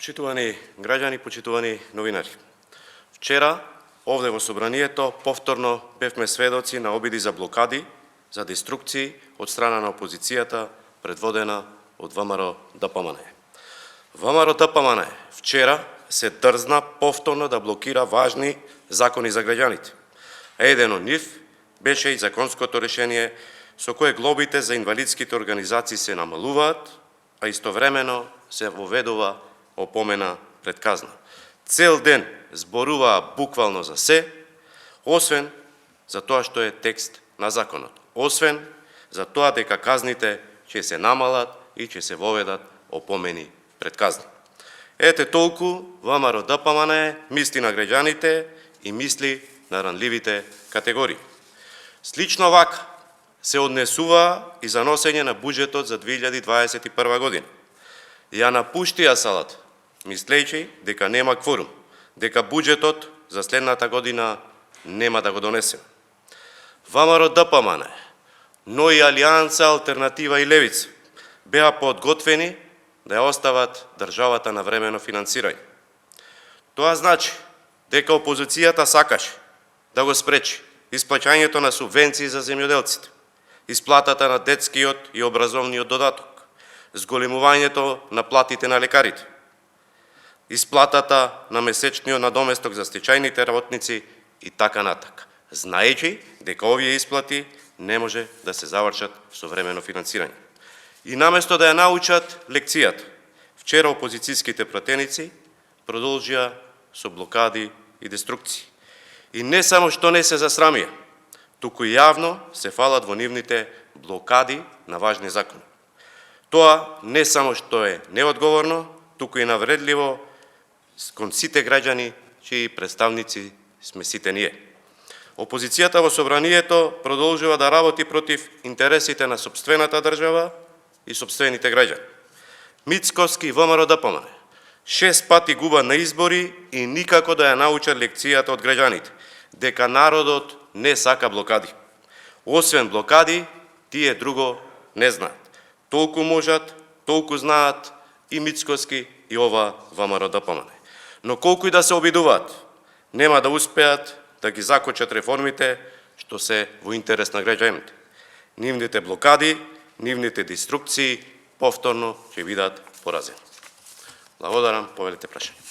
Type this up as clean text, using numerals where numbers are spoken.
Почитувани граѓани, почитувани новинари. Вчера, овде во Собранието, повторно бевме сведоци на обиди за блокади, за деструкции од страна на опозицијата, предводена од ВМРО-ДПМН. ВМРО-ДПМН вчера се дрзна повторно да блокира важни закони за граѓаните. Еден од нив беше и законското решение со кое глобите за инвалидските организации се намалуваат, а истовремено се воведува опомена пред казна. Цел ден зборуваа буквално за се, освен за тоа што е текст на законот. Освен за тоа дека казните ќе се намалат и ќе се воведат опомени пред казни. Ете толку ВМРО-ДПМН мисли на граѓаните и мисли на ранливите категории. Слично вака се однесува и за носење на буџетот за 2021 година. Ја напуштија салата, мислејќи дека нема кворум, дека буџетот за следната година нема да го донесе. ВМРО-ДПМН, но и Алијанса, Алтернатива и Левица беа подготвени да ја остават државата на времено финансирање. Тоа значи дека опозицијата сакаше да го спречи исплаќањето на субвенции за земјоделците, исплатата на детскиот и образовниот додаток, зголемувањето на платите на лекарите, исплатата на месечниот надоместок за стечајните работници и така натака, знаејќи дека овие исплати не може да се завршат со времено финансирање. И наместо да ја научат лекцијата, вчера опозицијските пратеници продолжија со блокади и деструкции. И не само што не се засрамија, туку јавно се фалат во нивните блокади на важни закони. Тоа не само што е неодговорно, туку и навредливо кон сите граѓани чии представници сме сите ние. Опозицијата во Собранието продолжува да работи против интересите на сопствената држава и сопствените граѓани. Мицкоски и ВМРО-ДПМН 6 пати губа на избори и никако да ја научат лекцијата од граѓаните, дека народот не сака блокади. Освен блокади, тие друго не знаат. Толку можат, толку знаат и Мицкоски и ова ВМРО-ДПМН. Но колку и да се обидуваат, нема да успеат да ги закочат реформите што се во интерес на граѓаните. Нивните блокади, нивните деструкции повторно ќе бидат поразени. Благодарам, повелите прашања.